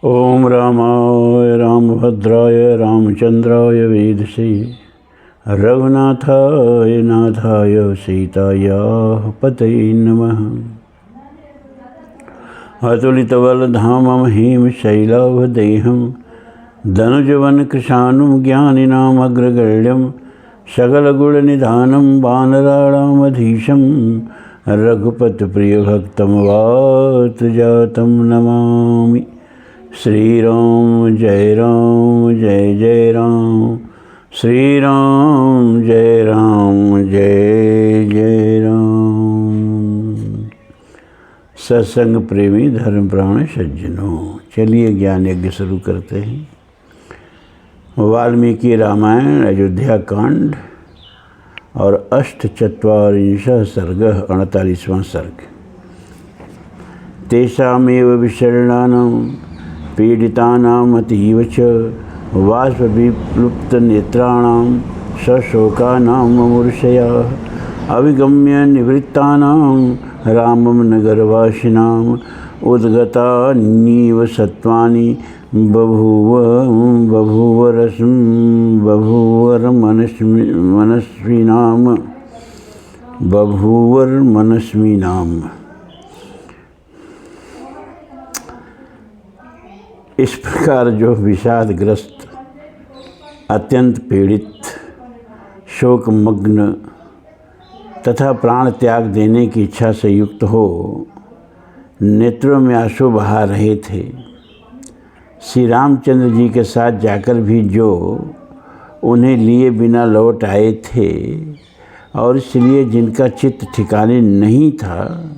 ओम रामाय रामभद्राय रामचंद्राय वेधसे रघुनाथाय नाथाय सीतायाः पतये नमः। अतुलितबलधामं हेमशैलावदेहं धनुजवनकृशानुं ज्ञानिनामग्रगण्यं सकलगुणनिधानं वानराणामधीशं रघुपतिप्रियभक्तं वातजातं नमामि। श्री राम जय जय राम, श्री राम जय जय राम। सत्संग प्रेमी धर्म प्राण सज्जनों, चलिए ज्ञान यज्ञ शुरू करते हैं। वाल्मीकि रामायण अयोध्या कांड और अष्टचत्वारिंशः सर्गः 48वां सर्ग। तेषामेव विशरणानां पीडितानाम् अतीव च बाष्पविप्लुप्तनेत्राणां सशोकानां मुमूर्षया अविगम्य निवृत्तानां रामं नगरवासिनाम् उद्गतान्येव सत्त्वानि बभूवर्मनस्विनाम्। इस प्रकार जो विषादग्रस्त, अत्यंत पीड़ित, शोकमग्न तथा प्राण त्याग देने की इच्छा से युक्त हो नेत्रों में आंसू बहा रहे थे, श्री रामचंद्र जी के साथ जाकर भी जो उन्हें लिए बिना लौट आए थे और इसलिए जिनका चित्त ठिकाने नहीं था,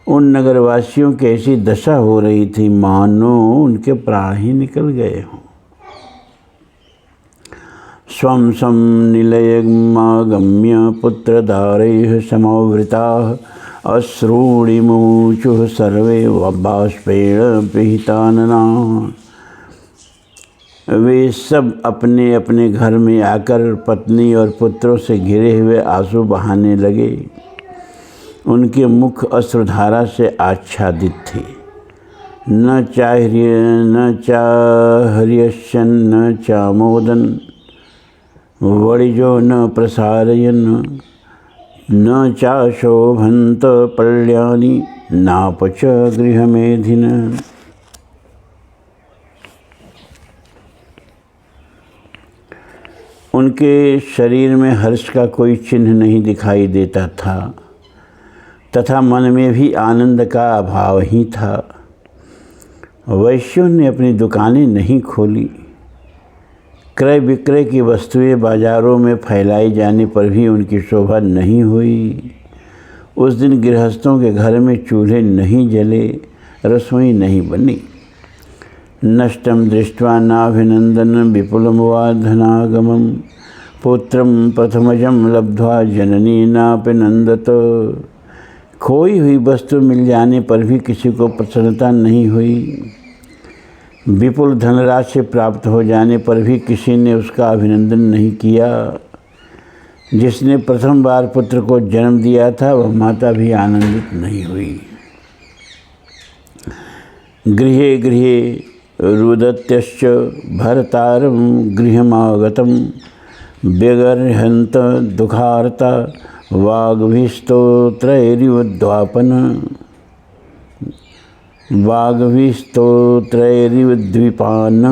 उन नगरवासियों की ऐसी दशा हो रही थी मानो उनके प्राण ही निकल गए हों। स्वं सम निलयमागम्य पुत्रदारैः समावृताः अश्रूणिमुचुः सर्वे बाष्पेण पिहिताननाः। वे सब अपने अपने घर में आकर पत्नी और पुत्रों से घिरे हुए आंसू बहाने लगे। उनके मुख अश्रुधारा से आच्छादित थे। न चाहर्यशन न चामोदन वणिजो न प्रसारयन न चाशोभन्त पल्यानि नापच गृहमेधिन। उनके शरीर में हर्ष का कोई चिन्ह नहीं दिखाई देता था तथा मन में भी आनंद का अभाव ही था। वैश्यों ने अपनी दुकानें नहीं खोली। क्रय विक्रय की वस्तुएं बाजारों में फैलाई जाने पर भी उनकी शोभा नहीं हुई। उस दिन गृहस्थों के घर में चूल्हे नहीं जले, रसोई नहीं बनी। नष्टम दृष्ट्वा नाभिनंदन विपुलम वा धनागमम पुत्रम प्रथमजम लब्ध्वा जननी नापिनंदत। खोई हुई वस्तु मिल जाने पर भी किसी को प्रसन्नता नहीं हुई। विपुल धनराशि प्राप्त हो जाने पर भी किसी ने उसका अभिनंदन नहीं किया। जिसने प्रथम बार पुत्र को जन्म दिया था वह माता भी आनंदित नहीं हुई। गृहे गृहे रुदत्यश्च भरतारं गृहमागतं व्यगर्हन्त दुःखार्ता वाग्भिस्तोत्रैरिवद्वापन वाग्भिस्तोत्रैरिवद्विपान।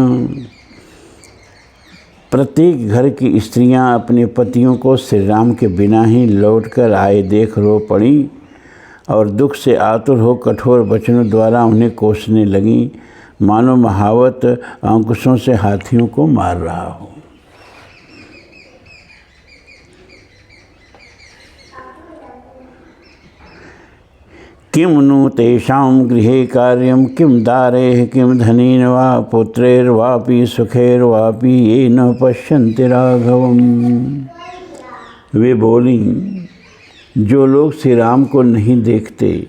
प्रत्येक घर की स्त्रियां अपने पतियों को श्री राम के बिना ही लौट कर आए देख रो पड़ी और दुख से आतुर हो कठोर वचनों द्वारा उन्हें कोसने लगीं, मानो महावत अंकुशों से हाथियों को मार रहा हो। किं नु तेषां गृहे कार्यं किं दारैः किं धनेन वा पुत्रैर्वापि सुखैर्वापि ये न पश्यन्ति राघवम्। वे बोली, जो लोग श्री राम को नहीं देखते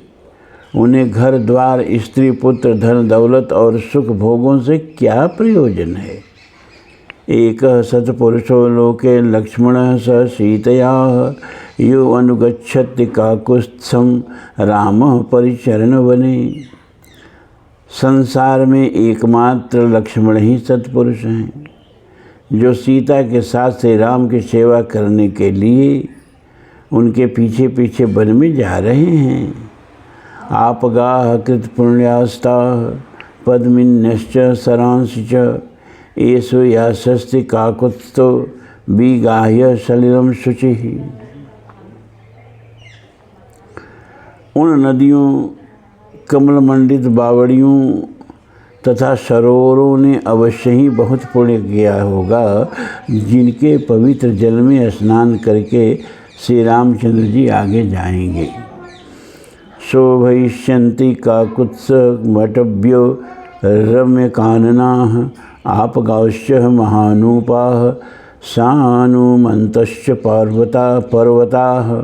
उन्हें घर द्वार स्त्री पुत्र धन दौलत और सुख भोगों से क्या प्रयोजन है। एक सत्पुरुषो लोके लक्ष्मणः स सीतया यो अनुगच्छति काकुत्स्थं रामः परिचरण वने। संसार में एकमात्र लक्ष्मण ही सत्पुरुष हैं जो सीता के साथ श्री राम की सेवा करने के लिए उनके पीछे पीछे वन में जा रहे हैं। आपगाह कृत पुण्यास्ता पद्मिन्यश्च सरांश च एषु यासस्ति काकुत्स्थो विगाह्य सलिलम शुचि। उन नदियों, कमल मंडित बावड़ियों तथा सरोवरों ने अवश्य ही बहुत पुण्य किया होगा जिनके पवित्र जल में स्नान करके श्री रामचंद्र जी आगे जाएंगे। शोभयिष्यन्ति काकुत्स मटभ्यो रम्यकाननाः आपगाश्च महानूपाः सानुमन्तश्च पर्वताः।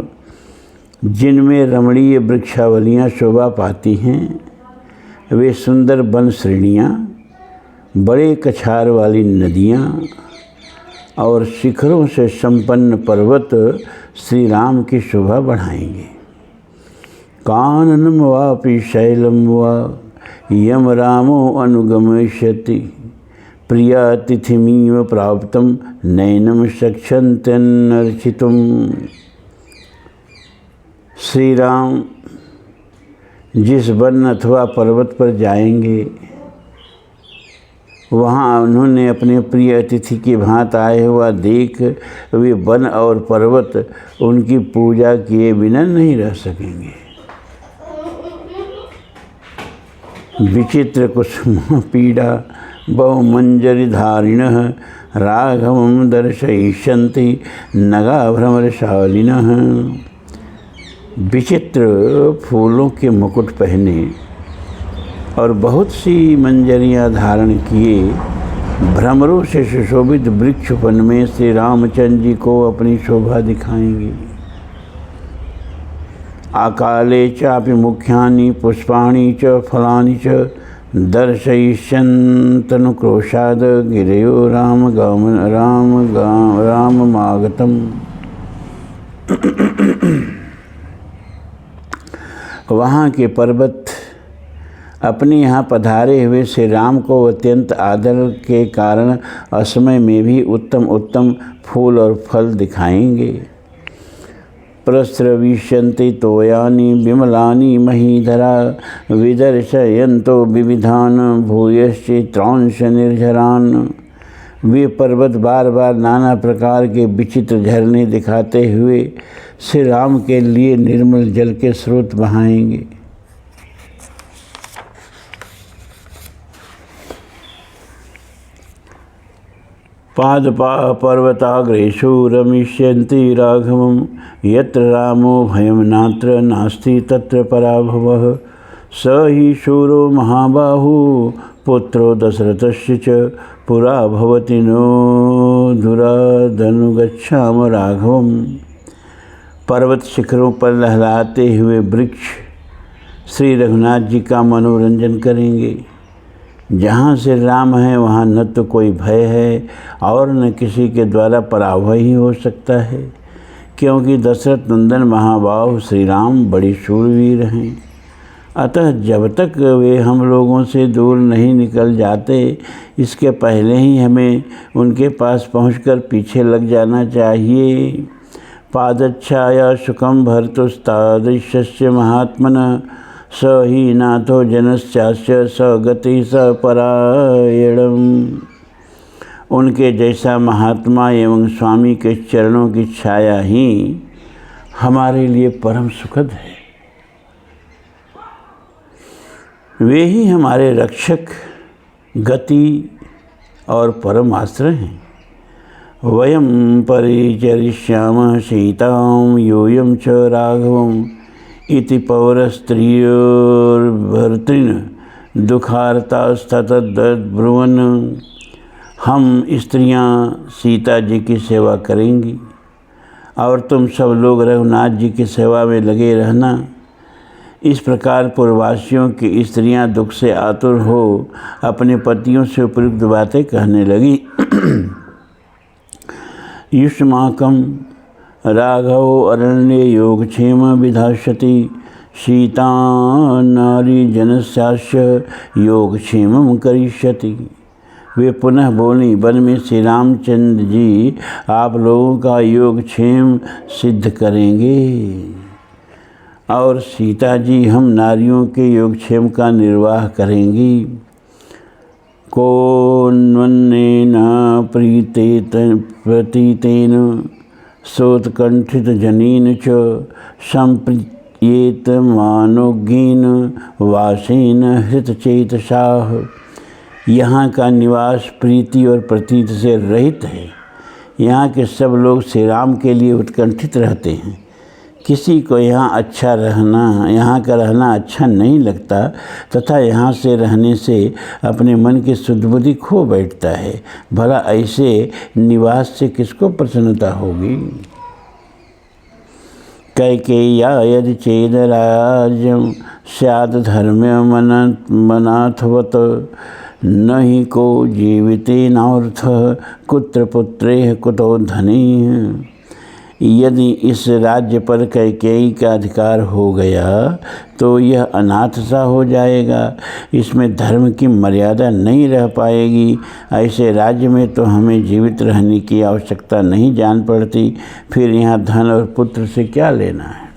जिनमें रमणीय वृक्षावलियाँ शोभा पाती हैं वे सुंदर वन श्रेणियाँ, बड़े कछार वाली नदियाँ और शिखरों से संपन्न पर्वत श्री राम की शोभा बढ़ाएंगे। काननम वापि शैलम वा यम रामो अनुगमिष्यति प्रियातिथिमीव प्राप्तम नैनम शक्षन्त्यनर्चितुम। श्री राम जिस वन अथवा पर्वत पर जाएंगे वहाँ उन्होंने अपने प्रिय अतिथि की भांति आए हुआ देख वे वन और पर्वत उनकी पूजा किए बिना नहीं रह सकेंगे। विचित्र कुसुम पीड़ा बहुमंजरिधारिणः राघवं दर्शयिष्यन्ति नगाभ्रमरशालिनः। विचित्र फूलों के मुकुट पहने और बहुत सी मंजरियाँ धारण किए भ्रमरों से सुशोभित वृक्ष वन में श्री रामचंद्र जी को अपनी शोभा दिखाएंगे। आकाले चापि मुख्यानि पुष्पाणि च फलानि च दर्शयिष्यन्तनुक्रोशाद गिरयो राममागतम्। वहाँ के पर्वत अपने यहाँ पधारे हुए श्री राम को अत्यंत आदर के कारण असमय में भी उत्तम उत्तम फूल और फल दिखाएंगे। प्रस्रविष्यन्ति तोयानि विमलानि महीधरा विदर्शयन्तो विविधान भूयश्चित्रांश निर्झरान। वे पर्वत बार बार नाना प्रकार के विचित्र झरने दिखाते हुए श्री राम के लिए निर्मल जल के स्रोत बहाएंगे। पादपा पर्वताग्रेषु रमिष्यन्ति राघवं यत्र रामो भयं नात्र नास्ति तत्र पराभवः। स हि शूरो महाबाहु पुत्रो दशरथस्य च पुरा भवति नो दुरादनुगच्छाम राघवम्। पर्वत शिखरों पर लहराते हुए वृक्ष श्री रघुनाथ जी का मनोरंजन करेंगे। जहाँ से राम है वहाँ न तो कोई भय है और न किसी के द्वारा पराभव ही हो सकता है, क्योंकि दशरथ नंदन महाबाहु श्री राम बड़ी शूरवीर हैं। अतः जब तक वे हम लोगों से दूर नहीं निकल जाते इसके पहले ही हमें उनके पास पहुंचकर पीछे लग जाना चाहिए। पादच्छाया सुखम भर्तुस्तादृश्य महात्मन स ही नाथो जनश्चास्य स गति स परायणम। उनके जैसा महात्मा एवं स्वामी के चरणों की छाया ही हमारे लिए परम सुखद है। वे ही हमारे रक्षक, गति और परम आश्रय हैं। वयं परिचरिष्यामः सीतां यूयं च राघवम् इति पौरस्त्रियोर्भर्तॄन् दुःखार्तास्ततद्ब्रुवन्। हम स्त्रियां सीता जी की सेवा करेंगी और तुम सब लोग रघुनाथ जी की सेवा में लगे रहना। इस प्रकार पूर्ववासियों की स्त्रियां दुख से आतुर हो अपने पतियों से उपयुक्त बातें कहने लगी। युष्माकं राघवो अरण्ये योगक्षेम विधास्यति सीता नारी जनस्यास्य योगक्षेमं करिष्यति। वे पुनः बोली, वन में श्री रामचंद्र जी आप लोगों का योगक्षेम सिद्ध करेंगे और सीता जी हम नारियों के योगक्षेम का निर्वाह करेंगी। कोन्वन्नेन प्रतीतेन सोत्कंठित जनीन च संप्रीयेत मानोज्ञेन वासेन हृतचेतसाः। यहाँ का निवास प्रीति और प्रतीत से रहित है। यहाँ के सब लोग श्री राम के लिए उत्कंठित रहते हैं। किसी को यहाँ का रहना अच्छा नहीं लगता तथा यहाँ से रहने से अपने मन की शुद्ध बुद्धि खो बैठता है। भला ऐसे निवास से किसको प्रसन्नता होगी। कैकेय्या यदि चेद राज्यं स्यात् धर्म्यं मनाथवत् न हि को जीवितेनार्थ कुत्र पुत्रेह कुतो धनेह। यदि इस राज्य पर कैकेयी का अधिकार हो गया तो यह अनाथ सा हो जाएगा, इसमें धर्म की मर्यादा नहीं रह पाएगी। ऐसे राज्य में तो हमें जीवित रहने की आवश्यकता नहीं जान पड़ती, फिर यहाँ धन और पुत्र से क्या लेना है।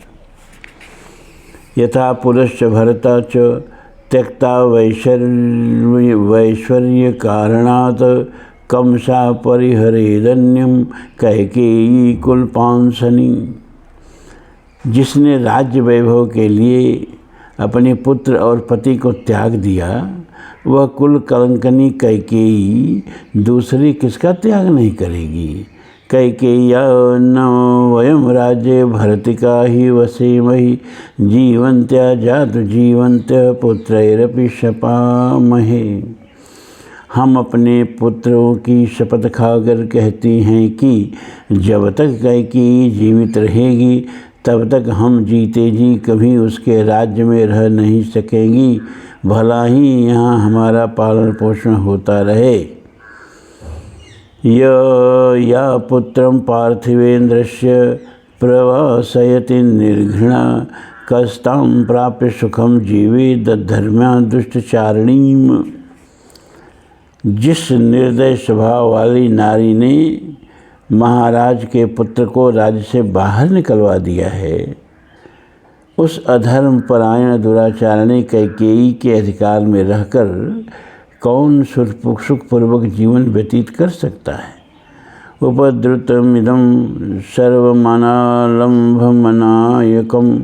यथा पुरुष भरता च त्यक्ता वैश्वर्य कारणात् कंसा परिहरेदन्यम कैकेयी कुलपांसनी। जिसने राज्य वैभव के लिए अपने पुत्र और पति को त्याग दिया, वह कुल कलंकनी कैकेयी दूसरी किसका त्याग नहीं करेगी। कैकेय्या न वयम राज्य भरतिका ही वसेमहि जीवन्त्या जातु जीवन्त्य पुत्रैरपि शपामहे। हम अपने पुत्रों की शपथ खाकर कहती हैं कि जब तक कैकेयी जीवित रहेगी तब तक हम जीते जी कभी उसके राज्य में रह नहीं सकेंगी, भला ही यहाँ हमारा पालन पोषण होता रहे। या पुत्रं पार्थिवेन्द्रस्य प्रवासयति निर्घृणा कस्तां प्राप्य सुखम जीवेद धर्म्या दुष्टचारिणीम। जिस निर्दय स्वभाव वाली नारी ने महाराज के पुत्र को राज्य से बाहर निकलवा दिया है, उस अधर्म परायण दुराचारणी कैकेयी के अधिकार में रहकर कौन सुखपूर्वक जीवन व्यतीत कर सकता है। उपद्रुतमिदं सर्वमनालम्भमनायकं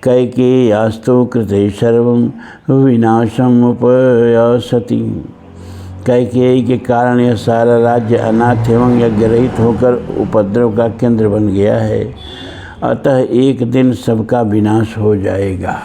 कैकेय्यास्तु कृते सर्वं विनाशम उपयासति। कैकेयी के कारण यह सारा राज्य अनाथ एवं यज्ञरहित होकर उपद्रव का केंद्र बन गया है, अतः एक दिन सबका विनाश हो जाएगा।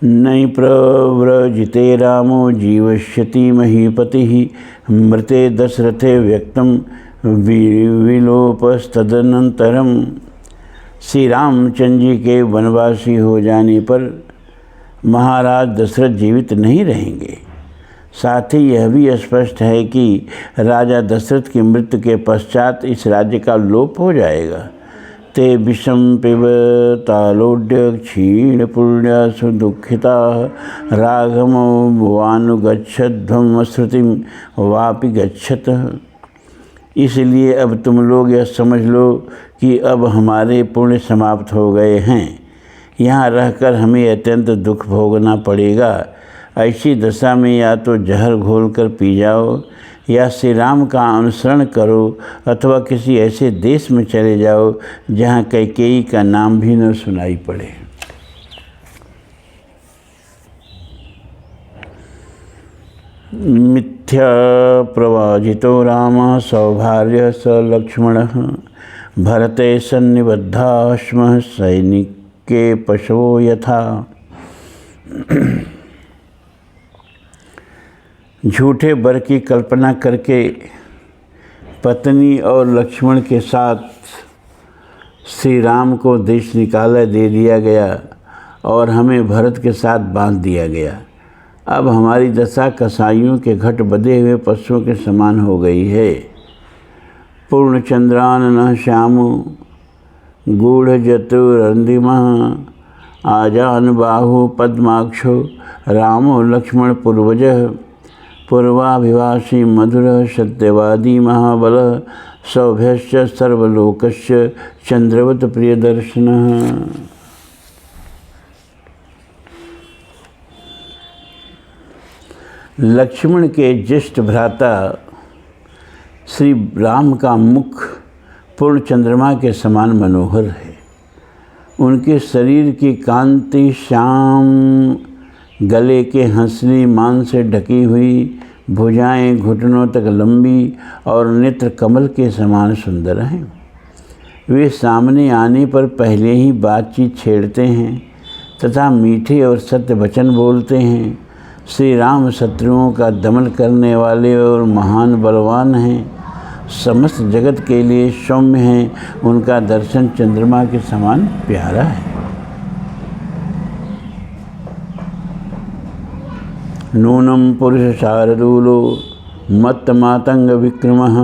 नई प्रव्रजिते रामो जीवष्यति महीपति मृते दशरथे व्यक्तम विलोपस्तदनंतरम। श्री रामचंद्र जी के वनवासी हो जाने पर महाराज दशरथ जीवित नहीं रहेंगे। साथ ही यह भी स्पष्ट है कि राजा दशरथ की मृत्यु के पश्चात इस राज्य का लोप हो जाएगा। ते विषम पिब तालोड्य क्षीण पुण्य सुदुखिता राघमवानुगच्छध्वम श्रुतिम वापि गच्छत। इसलिए अब तुम लोग यह समझ लो कि अब हमारे पुण्य समाप्त हो गए हैं, यहाँ रहकर हमें अत्यंत दुख भोगना पड़ेगा। ऐसी दशा में या तो जहर घोलकर पी जाओ या श्री राम का अनुसरण करो अथवा किसी ऐसे देश में चले जाओ जहाँ कैकेयी का नाम भी न सुनाई पड़े। मिथ्या प्रवाजितो राम सौभार्य स लक्ष्मण भरते सन्निबद्धाश्म सैनिके पशवो यथा। झूठे वर की कल्पना करके पत्नी और लक्ष्मण के साथ श्री राम को देश निकाला दे दिया गया और हमें भरत के साथ बांध दिया गया। अब हमारी दशा कसाईयों के घट बधे हुए पशुओं के समान हो गई है। पूर्ण चंद्रान न श्यामो गूढ़ जतुरंदिमः आजान बाहु पद्माक्षो रामो लक्ष्मण पूर्वजः पूर्वाभिवासी मधुर सत्यवादी महाबल सौभ्यश्च सर्वलोकस्य चंद्रवत प्रियदर्शनः। लक्ष्मण के ज्येष्ठ भ्राता श्री राम का मुख पूर्ण चंद्रमा के समान मनोहर है। उनके शरीर की कांति श्याम, गले के हंसली मान से ढकी हुई भुजाएं घुटनों तक लंबी और नेत्र कमल के समान सुंदर हैं। वे सामने आने पर पहले ही बातचीत छेड़ते हैं तथा मीठे और सत्य वचन बोलते हैं। श्री राम शत्रुओं का दमन करने वाले और महान बलवान हैं, समस्त जगत के लिए सौम्य हैं। उनका दर्शन चंद्रमा के समान प्यारा है। नूनम पुरुष शार्दूलो मत्त मातंग विक्रमः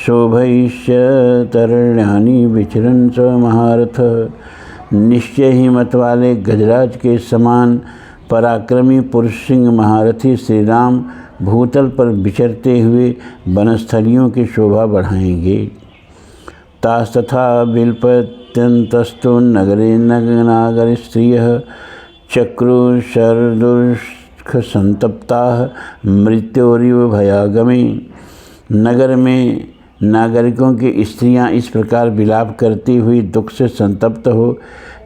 शोभैश्य तरण्यानि विचरन् स महारथ। निश्चय ही मत वाले गजराज के समान पराक्रमी पुरुष सिंह महारथी श्री राम भूतल पर विचरते हुए वनस्थलियों की शोभा बढ़ाएंगे। तास्तथा बिल्पत्यंतस्तु नगरे नगनागर स्त्रियः चक्रु शरदुष्ख संतप्ताः मृत्योरिव भयागमे। नगर में नागरिकों की स्त्रियां इस प्रकार विलाप करती हुई दुख से संतप्त हो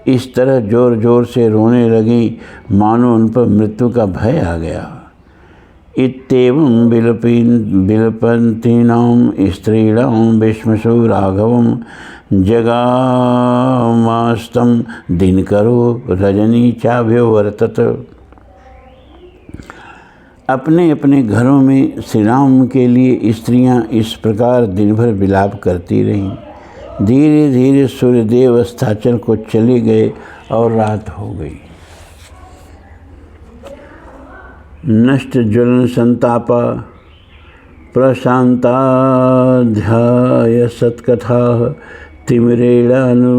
इस तरह जोर जोर से रोने लगी मानो उन पर मृत्यु का भय आ गया। इत्येवं विलपन्तीनां स्त्रीणां भीष्मसु राघवं जगामास्तं दिनकरो रजनी चाभ्यवर्तत। अपने अपने घरों में श्री राम के लिए स्त्रियां इस प्रकार दिन भर विलाप करती रहीं। धीरे धीरे सूर्यदेव अस्ताचल को चले गए और रात हो गई। नष्ट ज्वलन संतापा प्रशांताध्याय सत्कथा तिमिरेणानुलिप्तेव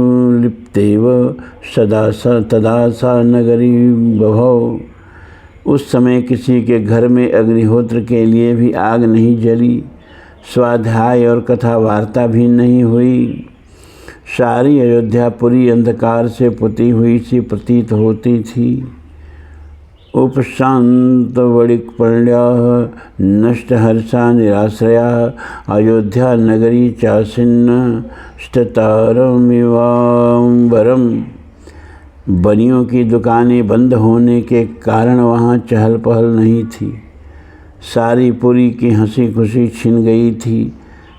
तदा सा नगरी बभौ। उस समय किसी के घर में अग्निहोत्र के लिए भी आग नहीं जली, स्वाध्याय और कथा वार्ता भी नहीं हुई। सारी अयोध्यापुरी अंधकार से पुती हुई सी प्रतीत होती थी। उपशांत वणिकपर्ण्याः नष्ट हर्षा निराश्रया अयोध्या नगरी चासिन्न स्थितारमिवांबरम। बनियों की दुकानें बंद होने के कारण वहाँ चहल पहल नहीं थी। सारी पुरी की हंसी खुशी छिन गई थी।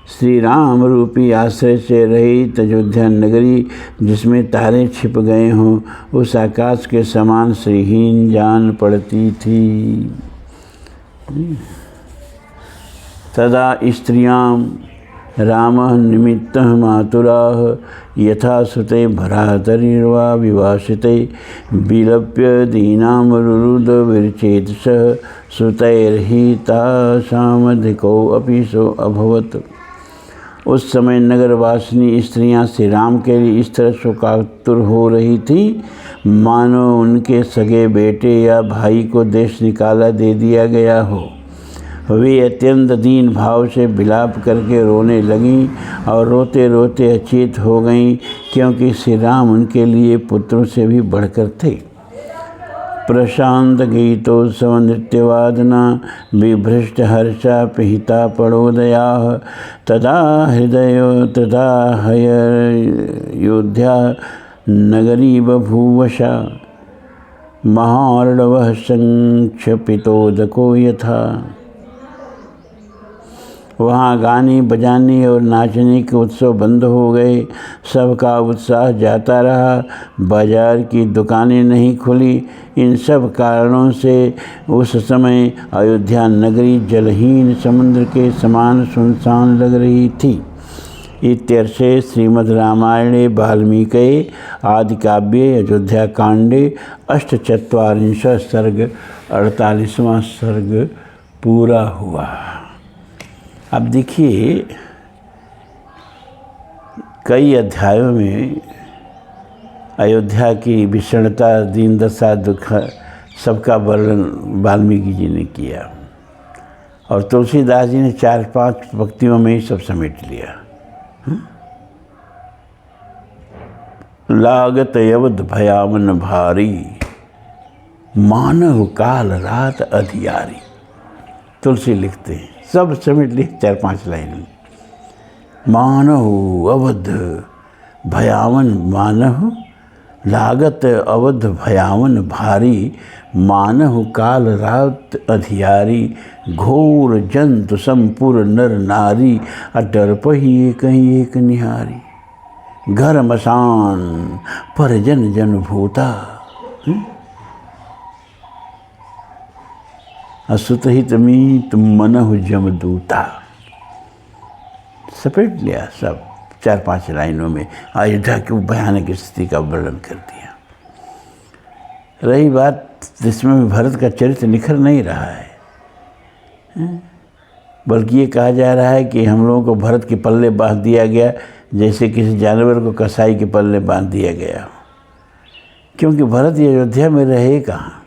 श्री राम रूपी आश्रय से रहित अयोध्या नगरी जिसमें तारे छिप गए हों उस आकाश के समान श्रीहीन जान पड़ती थी। तदा स्त्रियां रामः निमित्तः मातुराः यथा सुते भरातरिर्वा विभाषिते विलप्य दीनां रुरुद विरचेतसः सुतैर्हितासामधिको अपि सो अभवत्। उस समय नगरवासिनी स्त्रियां श्री राम के लिए इस तरह शोकातुर हो रही थी मानो उनके सगे बेटे या भाई को देश निकाला दे दिया गया हो। वे अत्यंत दीन भाव से विलाप करके रोने लगीं और रोते रोते अचेत हो गईं, क्योंकि श्री राम उनके लिए पुत्रों से भी बढ़कर थे। प्रशांत गीतोत्सव नृत्यवादना विभ्रष्ट हर्षा पिहिता पड़ोदया तदा हयोध्या नगरी बभूवशा महार्णवः संक्षपितोदको यथा। वहाँ गाने बजाने और नाचने के उत्सव बंद हो गए। सबका उत्साह जाता रहा। बाजार की दुकानें नहीं खुली। इन सब कारणों से उस समय अयोध्या नगरी जलहीन समुद्र के समान सुनसान लग रही थी। इत्यर्थे श्रीमद् रामायणे वाल्मीकि आदिकाव्ये अयोध्याकांडे 48 सर्ग 48वां सर्ग पूरा हुआ। अब देखिए कई अध्यायों में अयोध्या की विषणता, दीन दशा, दुख सबका वर्णन वाल्मीकि जी ने किया और तुलसीदास जी ने 4-5 पंक्तियों में ही सब समेट लिया। लागत अवध भयावन भारी, मानव काल रात अधियारी। तुलसी लिखते हैं, सब समेट लिए 4-5 लाइन। मानव अवध भयावन, मानव लागत अवध भयावन भारी, मानव काल रात अधियारी, घोर जंतु संपूर नर नारी, अडरपहि एक निहारी, घर मसान पर जन जन भूता, असुतहित मीत मनहु जमदूता। सपेट लिया सब 4-5 लाइनों में, अयोध्या की भयानक स्थिति का वर्णन कर दिया। रही बात जिसमें भरत का चरित्र निखर नहीं रहा है, बल्कि ये कहा जा रहा है कि हम लोगों को भरत के पल्ले बांध दिया गया, जैसे किसी जानवर को कसाई के पल्ले बांध दिया गया। क्योंकि भरत अयोध्या में रहे कहाँ,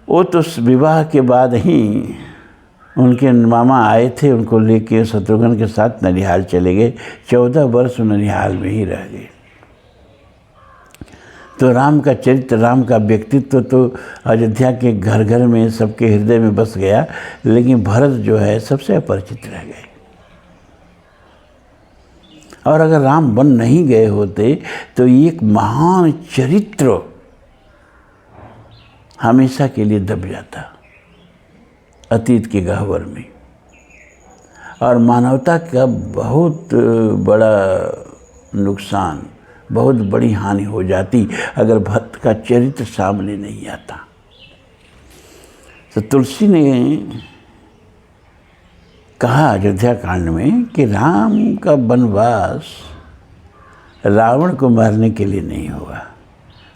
वो तो विवाह के बाद ही उनके मामा आए थे, उनको लेके शत्रुघ्न के साथ ननिहाल चले गए। 14 वर्ष ननिहाल में ही रह गए। तो राम का चरित्र, राम का व्यक्तित्व तो अयोध्या के घर घर में सबके हृदय में बस गया, लेकिन भरत जो है सबसे अपरिचित रह गए। और अगर राम बन नहीं गए होते तो एक महान चरित्र हमेशा के लिए दब जाता अतीत के गह्वर में, और मानवता का बहुत बड़ा नुकसान, बहुत बड़ी हानि हो जाती अगर भक्त का चरित्र सामने नहीं आता। तो तुलसी ने कहा अयोध्या कांड में कि राम का वनवास रावण को मारने के लिए नहीं हुआ।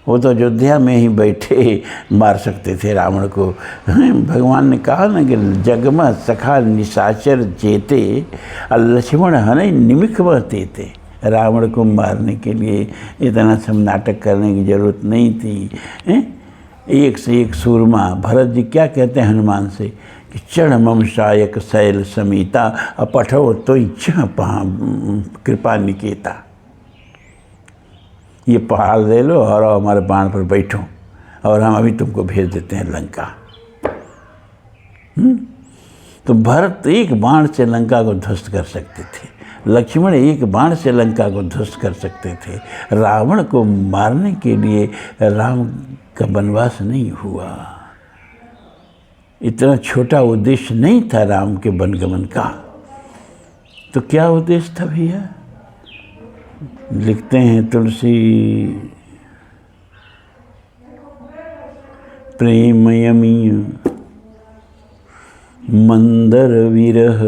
वो तो अयोध्या में ही बैठे मार सकते थे रावण को। भगवान ने कहा ना कि जगमा सखा निशाचर जेते, लक्ष्मण हनई निमिख बहते। रावण को मारने के लिए इतना सब नाटक करने की जरूरत नहीं थी। एक से एक सूरमा। भरत जी क्या कहते हैं हनुमान से कि चढ़ मम शायक शैल समीता, अपठो तो इच्छा कृपा निकेता। ये पहाड़ ले लो और हमारे बाण पर बैठो और हम अभी तुमको भेज देते हैं लंका। तो भरत एक बाण से लंका को ध्वस्त कर सकते थे, लक्ष्मण एक बाण से लंका को ध्वस्त कर सकते थे। रावण को मारने के लिए राम का वनवास नहीं हुआ। इतना छोटा उद्देश्य नहीं था राम के वनगमन का। तो क्या उद्देश्य था भैया? लिखते हैं तुलसी, प्रेमयमी मंदर विरह,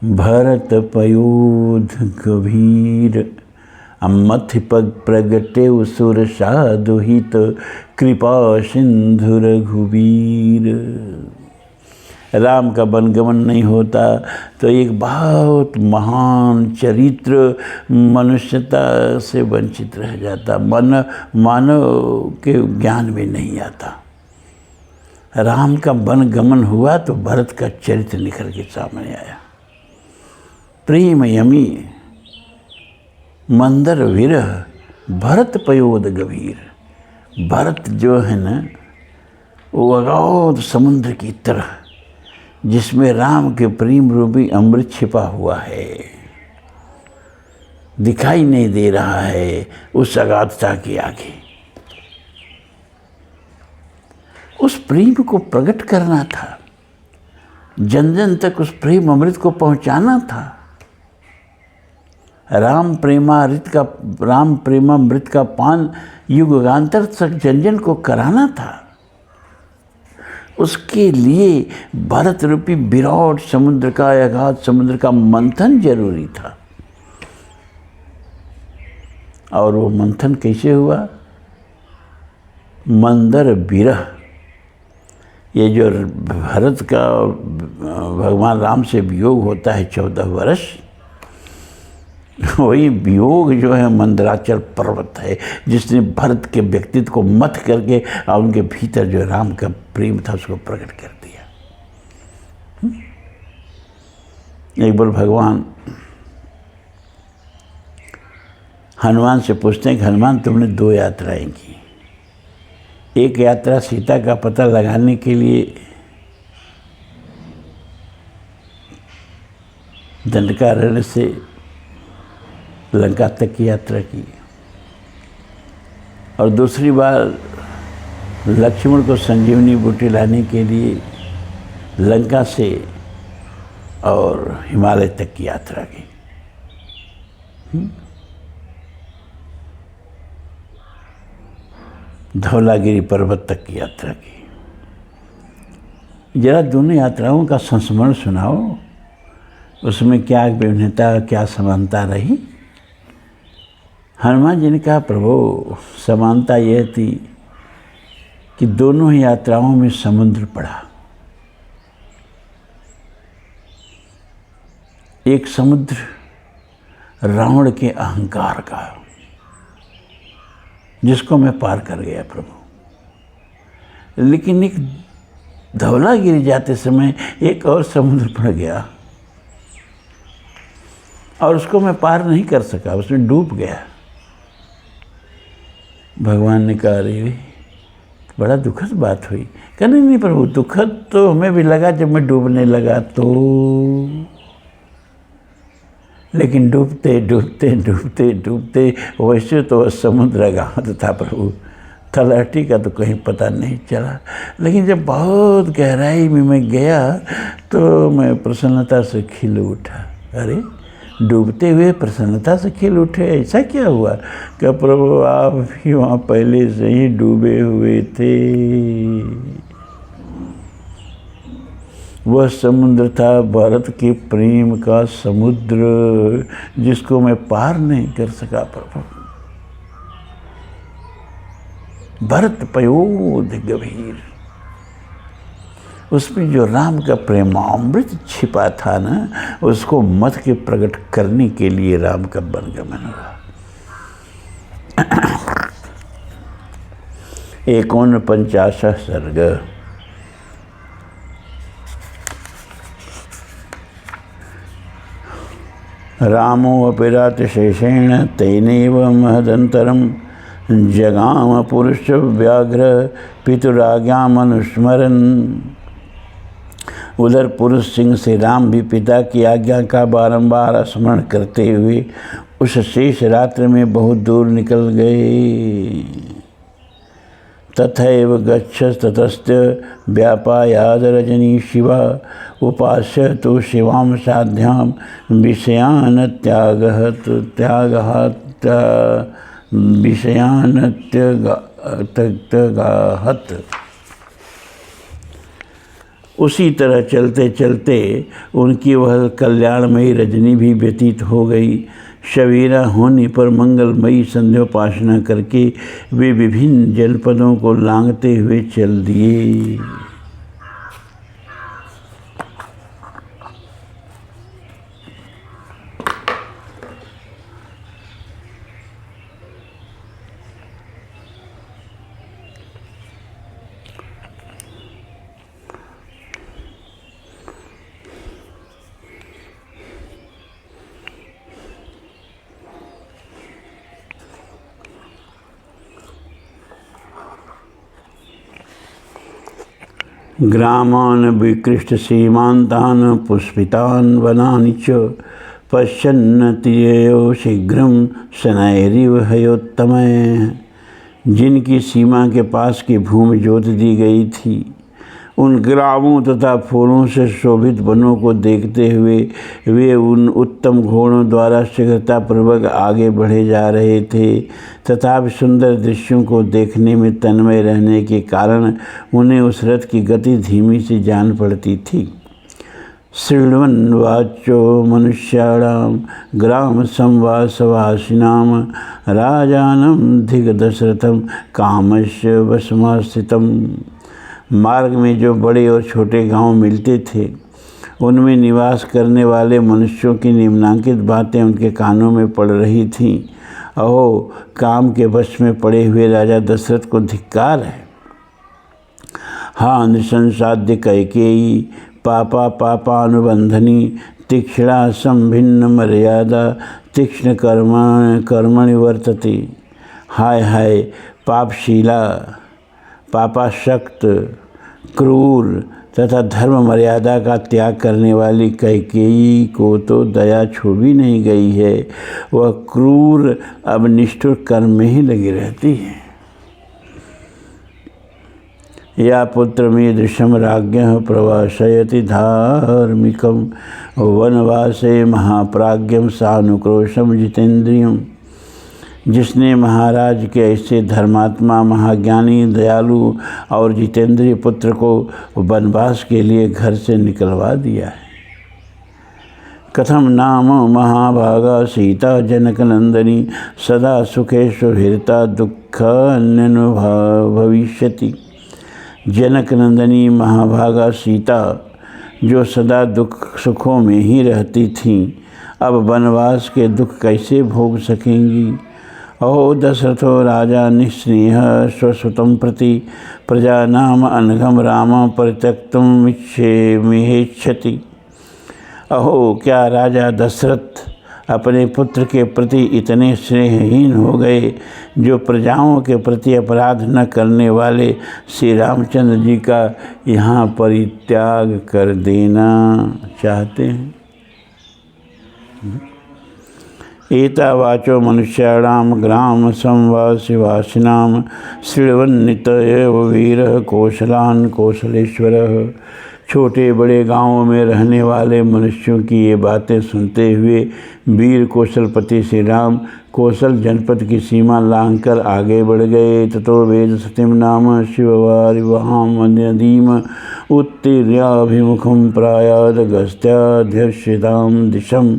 भरत पयोध गभीर, मथि पग प्रगटे सुर साधुहित, कृपा सिंधु रघुवीर। राम का वनगमन नहीं होता तो एक बहुत महान चरित्र मनुष्यता से वंचित रह जाता, मानव के ज्ञान में नहीं आता। राम का वनगमन हुआ तो भरत का चरित्र निखर के सामने आया। प्रेम यमी मंदर विरह, भरत पयोद गभीर। भरत जो है ना, वो अगाध समुद्र की तरह जिसमें राम के प्रेम रूपी अमृत छिपा हुआ है, दिखाई नहीं दे रहा है उस अगाधता के आगे। उस प्रेम को प्रकट करना था, जन जन तक उस प्रेम अमृत को पहुंचाना था। राम प्रेमामृत का पान युगांतर तक जन जन को कराना था। उसके लिए भारत रूपी विराट समुद्र का, अगाध समुद्र का मंथन जरूरी था। और वो मंथन कैसे हुआ? मंदर विरह, ये जो भरत का भगवान राम से वियोग होता है 14 वर्ष, वही वियोग जो है मंदराचल पर्वत है, जिसने भरत के व्यक्तित्व को मथ करके और उनके भीतर जो राम का प्रेम था उसको प्रकट कर दिया। एक बार भगवान हनुमान से पूछते हैं कि हनुमान, तुमने 2 यात्राएं की। एक यात्रा सीता का पता लगाने के लिए दंडकारण्य से लंका तक की यात्रा की, और दूसरी बार लक्ष्मण को संजीवनी बूटी लाने के लिए लंका से और हिमालय तक की यात्रा की। धौलागिरी पर्वत तक की यात्रा की। जरा दोनों यात्राओं का संस्मरण सुनाओ, उसमें क्या विभिन्नता, क्या समानता रही? हनुमान जी ने कहा, प्रभु समानता यह थी कि दोनों ही यात्राओं में समुद्र पड़ा। एक समुद्र रावण के अहंकार का, जिसको मैं पार कर गया प्रभु। लेकिन एक धौलागिरी जाते समय एक और समुद्र पड़ गया और उसको मैं पार नहीं कर सका, उसमें डूब गया। भगवान ने कहा, अरे बड़ा दुखद बात हुई। कहा, नहीं प्रभु, दुखद तो हमें भी लगा जब मैं डूबने लगा तो, लेकिन डूबते डूबते डूबते डूबते वैसे तो समुद्र अगाध था प्रभु, तलहटी का तो कहीं पता नहीं चला। लेकिन जब बहुत गहराई में मैं गया तो मैं प्रसन्नता से खिल उठा। अरे डूबते हुए प्रसन्नता से खिल उठे, ऐसा क्या हुआ? कि प्रभु आप भी वहाँ पहले से ही डूबे हुए थे। वह समुद्र था भरत के प्रेम का समुद्र, जिसको मैं पार नहीं कर सका प्रभु। भरत पयोध गभीर, उसमें जो राम का प्रेमामृत छिपा था ना, उसको मत के प्रकट करने के लिए राम का वनगमन हुआ। 49 सर्ग। रामो अपिरातिशेषेण तेनैव महदन्तरं जगाम पुरुष व्याघ्र पितुराज्ञामनुस्मरन्। उधर पुरुष सिंह से राम भी पिता की आज्ञा का बारंबार स्मरण करते हुए उस शेष रात्रि में बहुत दूर निकल गए। तथैव गच्छस्ततस्त व्यापायाद रजनी शिवा उपास्य तो शिवां साध्यां विषयान त्यागहत विषयान त्यागहत। उसी तरह चलते चलते उनकी वह कल्याणमयी रजनी भी व्यतीत हो गई। शवेरा होने पर मंगलमयी संध्योपासना करके वे विभिन्न जनपदों को लांघते हुए चल दिए। ग्रामान् विकृष्ट सीमान्तान् पुष्पितान् वनानि च पश्यन्नतियो शीघ्रं शनैरिव हयोत्तमः। जिनकी सीमा के पास की भूमि जोत दी गई थी, उन ग्रामों तथा फूलों से शोभित वनों को देखते हुए वे उन उत्तम घोड़ों द्वारा शीघ्रतापूर्वक आगे बढ़े जा रहे थे। तथा सुंदर दृश्यों को देखने में तन्मय रहने के कारण उन्हें उस रथ की गति धीमी सी जान पड़ती थी। शृण्वन् वाचो मनुष्याणां ग्राम संवासवासिनां राजानं धिग्दशरथं कामस्य वशमास्थितम्। मार्ग में जो बड़े और छोटे गांव मिलते थे उनमें निवास करने वाले मनुष्यों की निम्नांकित बातें उनके कानों में पड़ रही थीं। अहो, काम के वश में पड़े हुए राजा दशरथ को धिक्कार है। हाँ नृशंसाद्य कैकेयी पापा पापानुबंधनी तीक्ष्णा संभिन्न मर्यादा तीक्ष्ण कर्मणि वर्तते। हाय हाय, पापशीला, पापाशक्त, क्रूर तथा धर्म मर्यादा का त्याग करने वाली कैकेयी को तो दया छू भी नहीं गई है। वह क्रूर अब निष्ठुर कर्म में ही लगी रहती है। या पुत्र में दृश्यम राज्ञः प्रवासयति धार्मिकं वनवासे महाप्राज्ञं सानुक्रोशम जितेंद्रियम। जिसने महाराज के ऐसे धर्मात्मा, महाज्ञानी, दयालु और जितेंद्रिय पुत्र को वनवास के लिए घर से निकलवा दिया है। कथम नाम महाभागा सीता जनकनंदनी सदा सुखेषु हृता दुःखान्यनुभविष्यति। जनकनंदनी महाभागा सीता जो सदा दुख सुखों में ही रहती थीं, अब वनवास के दुख कैसे भोग सकेंगी। अहो दशरथो राजा निस्नेह स्वसुतं प्रति प्रजानाम अनघम राम परित्यक्तुम इच्छति। अहो, क्या राजा दशरथ अपने पुत्र के प्रति इतने स्नेहहीन हो गए जो प्रजाओं के प्रति अपराध न करने वाले श्री रामचंद्र जी का यहाँ परित्याग कर देना चाहते हैं। एतावाचो मनुष्याणां ग्राम संवासिवासिनां शृण्वन्नित एव वीरः कौशलान् कौशलेश्वरः। छोटे बड़े गांवों में रहने वाले मनुष्यों की ये बातें सुनते हुए वीर कौशलपति श्री राम कौशल जनपद की सीमा लांघकर आगे बढ़ गए। ततो वेद सतीम नाम शिववारिवहां नदीम उत्तीर्याभिमुखं प्रायादगस्त्याध्यर्षितां दिशम।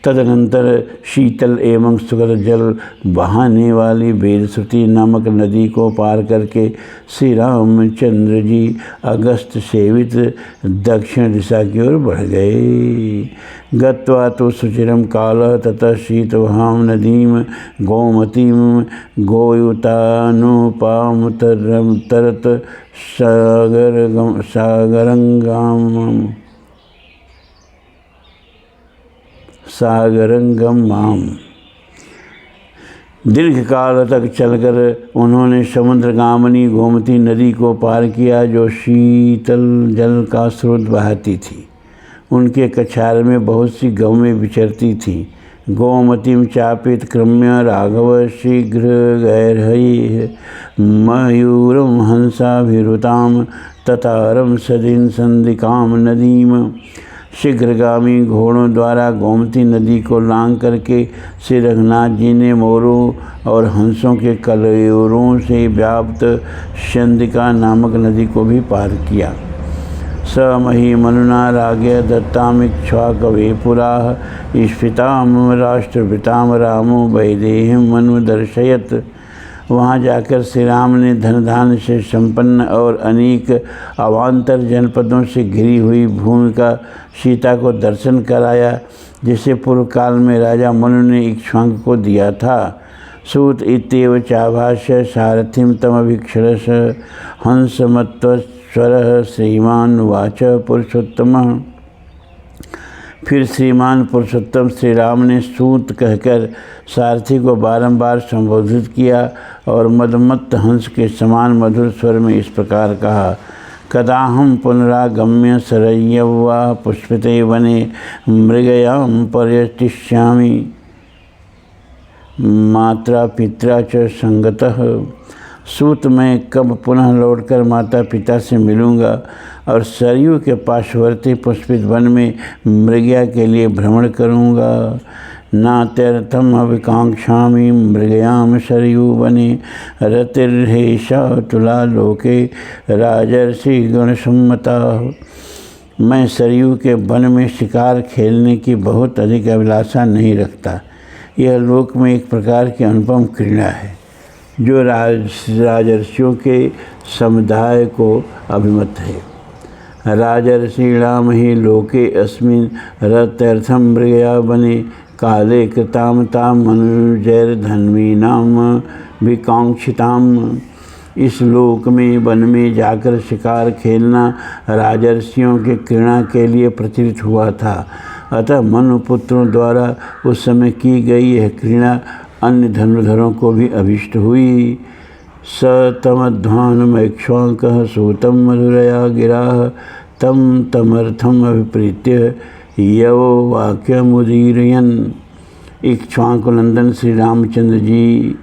तदनंतर शीतल एवं सुखद जल बहाने वाली वेदश्रुति नामक नदी को पार करके श्री रामचंद्र जी अगस्त सेवित दक्षिण दिशा की ओर बढ़ गए। गत्वा तो सुचिरम काल ततः शीतवहां नदीम गोमतीम गोयुतानुपामुतरम तरत सागरंगम माम। दीर्घ काल तक चलकर उन्होंने समुद्रगामिनी गोमती नदी को पार किया जो शीतल जल का स्रोत बहाती थी। उनके कछार में बहुत सी गौएं विचरती थीं। गोमतीम चापित क्रम्य राघव शीघ्र गैरहै मयूरम हंसाभिरुताम ततारम सदीन संदिकाम नदीम। शीघ्रगामी घोड़ों द्वारा गोमती नदी को लांघ करके श्री रघुनाथ जी ने मोरों और हंसों के कलयोरों से व्याप्त संदिका नामक नदी को भी पार किया। स मही मनुना राज्ञ दत्तामिक्ष्वाकवे पुरा स्फीताम राष्ट्रपिताम रामो वैदेहीं मनु दर्शयत। वहाँ जाकर श्री राम ने धन धान्य से संपन्न और अनेक अवान्तर जनपदों से घिरी हुई भूमि का सीता को दर्शन कराया, जिसे पूर्व काल में राजा मनु ने इक्ष्वाकु को दिया था। सूत इत्येव चाभाष्य सारथिं तमभिक्षरस हंसमत्वस्वरः श्रीमान वाच पुरुषोत्तम। फिर श्रीमान पुरुषोत्तम श्री राम ने सूत कहकर सारथी को बारंबार संबोधित किया और मदमत्त हंस के समान मधुर स्वर में इस प्रकार कहा। कदाहं पुनरागम्य सरय्यवा पुष्पिते वने मृगयां पर्यटिष्यामि मात्रा पित्रा च संगतः। सूत मैं कब पुनः लौटकर माता पिता से मिलूँगा और सरयू के पार्श्ववर्ती पुष्पित वन में मृगया के लिए भ्रमण करूँगा। नात्यर्थम अभिकांक्षामि मृगयाम सरयू वने रतिर्हेषा तुला लोके राजर्षि गुणसम्मता। मैं सरयू के वन में शिकार खेलने की बहुत अधिक अभिलाषा नहीं रखता। यह लोक में एक प्रकार की अनुपम क्रीड़ा है जो राजर्षियों के समुदाय को अभिमत है। राजर्षीणाम ही लोके अस्मिन् रत्यर्थम मृगया वने काले कृताम ताम मनुजैर्धन्वीनाम विकांक्षिताम। इस लोक में वन में जाकर शिकार खेलना राजर्षियों के क्रीड़ा के लिए प्रचलित हुआ था। अतः मनुपुत्रों द्वारा उस समय की गई यह क्रीड़ा अन्य धनुर्धरों को भी अभिष्ट हुई। स तमध्वानमैक्ष्वांकः सूतं मधुरया गिराः तम तमर्थम अभिप्रीत्य यवो वाक्यमुदीरयन्। इक्ष्वाकुनंदन श्री रामचंद्र जी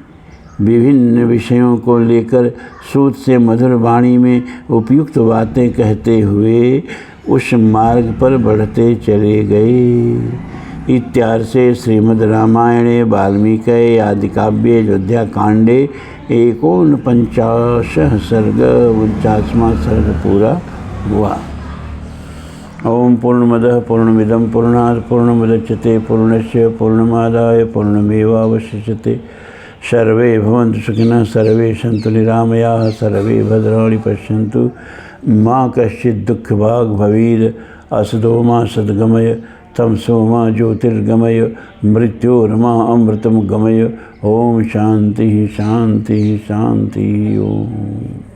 विभिन्न विषयों को लेकर सूत से मधुर वाणी में उपयुक्त बातें कहते हुए उस मार्ग पर बढ़ते चले गए। इत्यार्षे श्रीमद् रामायणे वाल्मीकि आदिकाव्ये अयोध्याकांडे 49 सर्ग 49वां सर्ग पूरा हुआ। ओम पूर्णमदः पूर्णमिदं पूर्णात् पूर्णमुदच्यते पूर्णस्य पूर्णमादाय पूर्णमेवावशिष्यते। सर्वे भवन्तु सुखिनः सर्वे सन्तु निरामयाः सर्वे भद्राणि पश्यन्तु माँ कश्चित् दुःखभाग् भवेत्। असतो मा सद्गमय तमसो मा ज्योतिर्गमय मृत्योर्मा अमृतं गमय। ओम शांति शांति शांति ओम।